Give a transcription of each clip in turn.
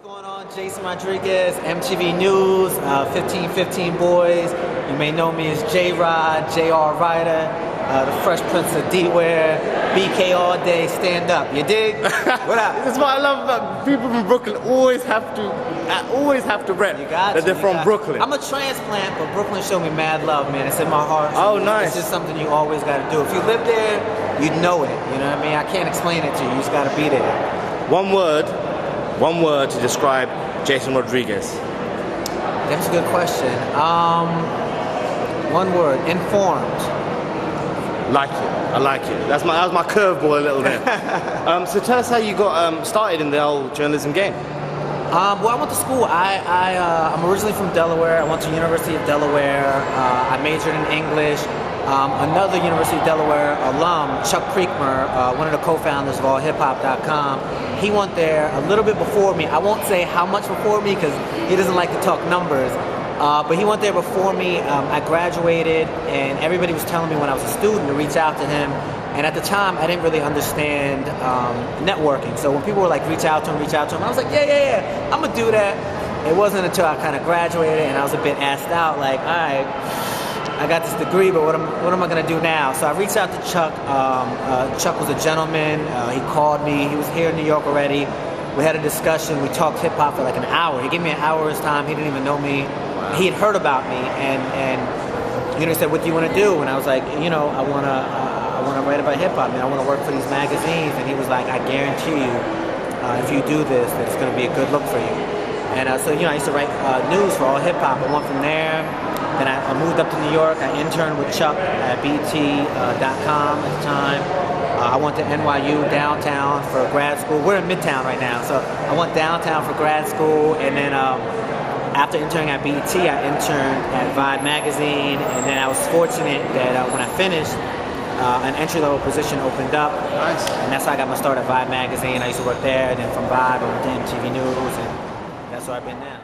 going on? Jayson Rodriguez, MTV News, 1515 Boys. You may know me as J-Rod, JR Ryder, the Fresh Prince of D-Ware, BK all day, stand up. You dig? What up? That's what I love about people from Brooklyn. Always have to rep that they're from Brooklyn. I'm a transplant, but Brooklyn showed me mad love, man. It's in my heart. Oh, nice. It's just something you always got to do. If you live there, you know it. You know what I mean? I can't explain it to you. You just got to be there. One word to describe Jayson Rodriguez. That's a good question. One word: informed. Like it. I like it. That was my curveball a little bit. So tell us how you got started in the whole journalism game. Well, I went to school. I'm originally from Delaware. I went to University of Delaware. I majored in English. Another University of Delaware alum, Chuck Creekmur, one of the co-founders of Allhiphop.com, he went there a little bit before me. I won't say how much before me because he doesn't like to talk numbers. But he went there before me. I graduated, and everybody was telling me when I was a student to reach out to him. And at the time, I didn't really understand networking. So when people were like, reach out to him, I was like, yeah, I'm gonna do that. It wasn't until I kind of graduated and I was a bit asked out, like, all right, I got this degree, but what am I gonna do now? So I reached out to Chuck. Chuck was a gentleman. He called me. He was here in New York already. We had a discussion. We talked hip hop for like an hour. He gave me an hour of his time. He didn't even know me. Wow. He had heard about me, and he said, "What do you want to do?" And I was like, I wanna write about hip hop. I want to work for these magazines. And he was like, "I guarantee you, if you do this, that it's gonna be a good look for you." And so I used to write news for Allhiphop. I went from there. Then I moved up to New York. I interned with Chuck at BT.com at the time. I went to NYU downtown for grad school. We're in Midtown right now, so I went downtown for grad school, and then after interning at BT, I interned at Vibe magazine, and then I was fortunate that when I finished, an entry-level position opened up. Nice. And that's how I got my start at Vibe magazine. I used to work there, and then from Vibe I went to MTV News, and that's where I've been now.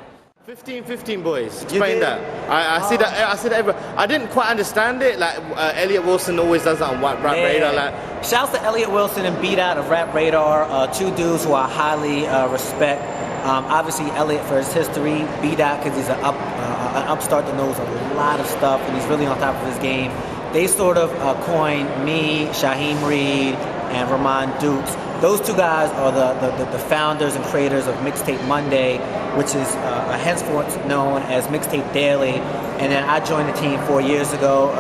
1515 Boys. Explain that. I see that everywhere. I didn't quite understand it. Like Elliot Wilson always does that on Rap Radar. Like, shouts to Elliot Wilson and B.Dot of Rap Radar, two dudes who I highly respect. Obviously Elliot for his history, B.Dot because he's an upstart that knows a lot of stuff and he's really on top of his game. They sort of coined me, Shaheem Reed, and Ramon Dukes. Those two guys are the founders and creators of Mixtape Monday, which is henceforth known as Mixtape Daily. And then I joined the team 4 years ago.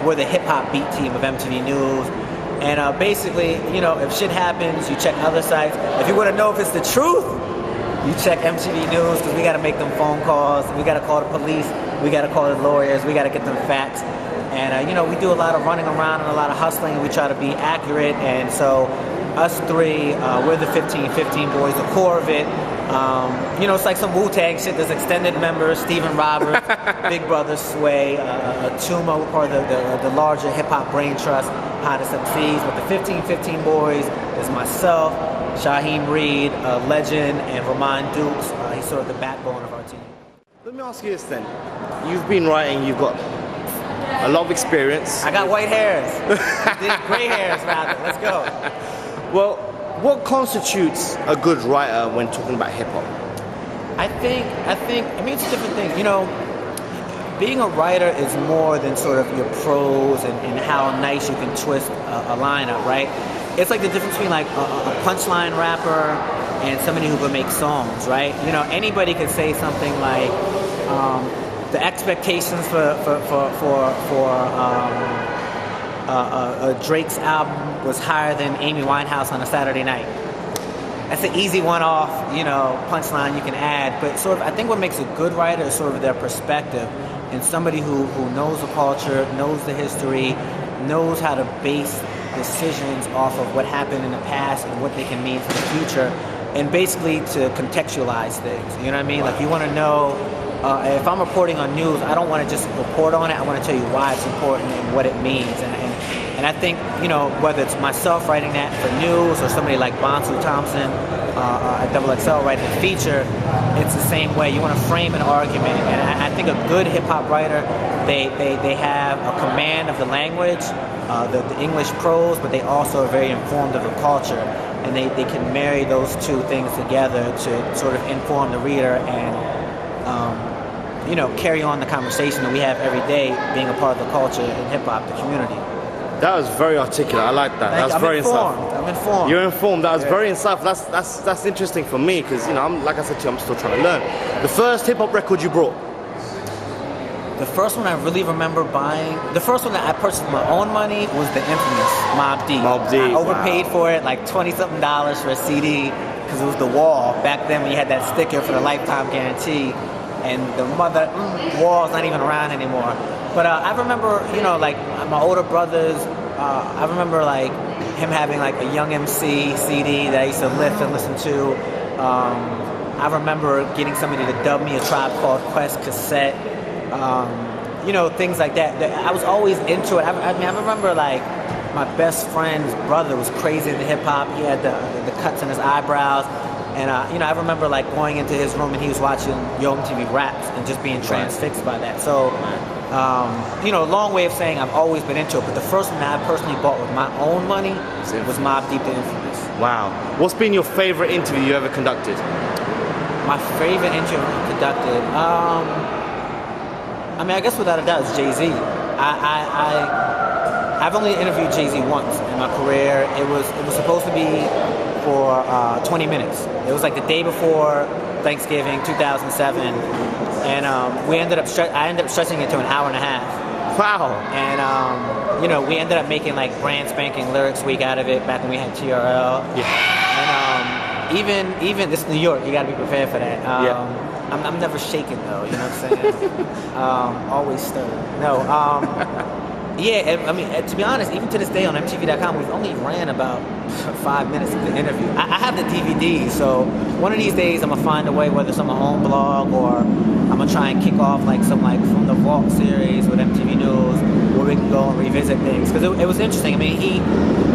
We're the hip-hop beat team of MTV News. And basically, if shit happens, you check other sites. If you want to know if it's the truth, you check MTV News, because we got to make them phone calls. We got to call the police. We got to call the lawyers. We got to get them facts. And, we do a lot of running around and a lot of hustling. We try to be accurate. And so us three, we're the 1515 Boys, the core of it. It's like some Wu-Tang shit. There's extended members, Steven Roberts, Big Brother Sway, Tuma, we're part of the larger hip-hop brain trust, hottest MCs. But the 1515 Boys is myself, Shaheem Reed, Legend, and Ramon Dukes. He's sort of the backbone of our team. Let me ask you this then. You've been writing, you've got a lot of experience. I got white hairs. Gray hairs, rather. Let's go. Well, what constitutes a good writer when talking about hip-hop? I think, it's different things. Being a writer is more than sort of your prose and how nice you can twist a line up, right? It's like the difference between like a punchline rapper and somebody who can make songs, right? Anybody could say something like, the expectations for Drake's album was higher than Amy Winehouse on a Saturday night. That's an easy one-off, punchline you can add. But sort of, I think what makes a good writer is sort of their perspective, and somebody who knows the culture, knows the history, knows how to base decisions off of what happened in the past and what they can mean for the future, and basically to contextualize things. You know what I mean? Like, you want to know. If I'm reporting on news, I don't want to just report on it. I want to tell you why it's important and what it means. And I think, whether it's myself writing that for news or somebody like Bonsu Thompson at XXL writing a feature, it's the same way. You want to frame an argument. And I think a good hip-hop writer, they have a command of the language, the English prose, but they also are very informed of the culture. and they can marry those two things together to sort of inform the reader and carry on the conversation that we have every day, being a part of the culture in hip hop, the community. That was very articulate. I like that. That's very insightful. I'm informed. You're informed. That was very insightful. That's interesting for me because I'm like I said to you, I'm still trying to learn. The first hip hop record you brought. The first one I really remember buying, the first one that I purchased with my own money was the infamous Mobb Deep. Mobb Deep. I overpaid for it, like $20-something for a CD, because it was The Wall. Back then when you had that sticker for the lifetime guarantee, and the Wall's not even around anymore. But I remember, like my older brothers, I remember like him having like a Young MC CD that I used to lift and listen to. I remember getting somebody to dub me a Tribe Called Quest cassette. Things like that. I was always into it. I remember like my best friend's brother was crazy into hip hop. He had the cuts in his eyebrows, and I remember like going into his room and he was watching Yo MTV Raps and just being transfixed by that. So, long way of saying I've always been into it. But the first one that I personally bought with my own money was Mobb Deep, the Infamous. Wow. What's been your favorite interview you ever conducted? My favorite interview I conducted. I guess without a doubt, it's Jay-Z. I've only interviewed Jay-Z once in my career. It was supposed to be for 20 minutes. It was like the day before Thanksgiving, 2007, and I ended up stretching it to an hour and a half. Wow. And we ended up making like brand spanking lyrics week out of it back when we had TRL. Yeah. And even this is New York, you got to be prepared for that. I'm never shaken though, you know what I'm saying? Always stirred. No, to be honest, even to this day on MTV.com, we've only ran about 5 minutes of the interview. I have the DVD, so one of these days I'm gonna find a way, whether it's on my own blog or I'm gonna try and kick off like some like From the Vault series with MTV News, where we can go and revisit things. Because it was interesting. I mean,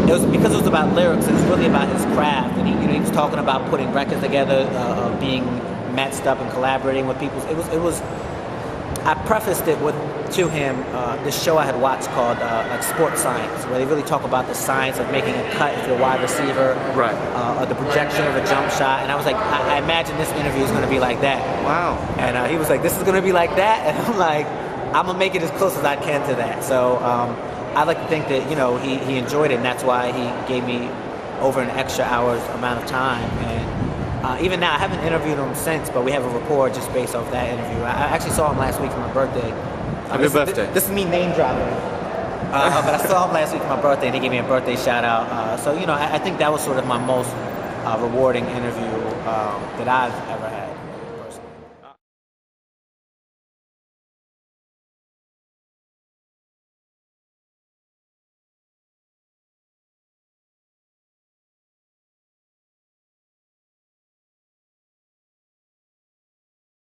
because it was about lyrics, it was really about his craft, and he was talking about putting records together, being matched up and collaborating with people. It was. I prefaced it to him this show I had watched called like Sports Science, where they really talk about the science of making a cut if you're a wide receiver, right? Or the projection of a jump shot. And I was like, I imagine this interview is going to be like that. Wow. And he was like, this is going to be like that, and I'm like, I'm gonna make it as close as I can to that. So I like to think that he enjoyed it, and that's why he gave me over an extra hour's amount of time. And even now, I haven't interviewed him since, but we have a rapport just based off that interview. I actually saw him last week for my birthday. Happy birthday. This is me name dropping. But I saw him last week for my birthday, and he gave me a birthday shout out. So I think that was sort of my most rewarding interview that I've ever had.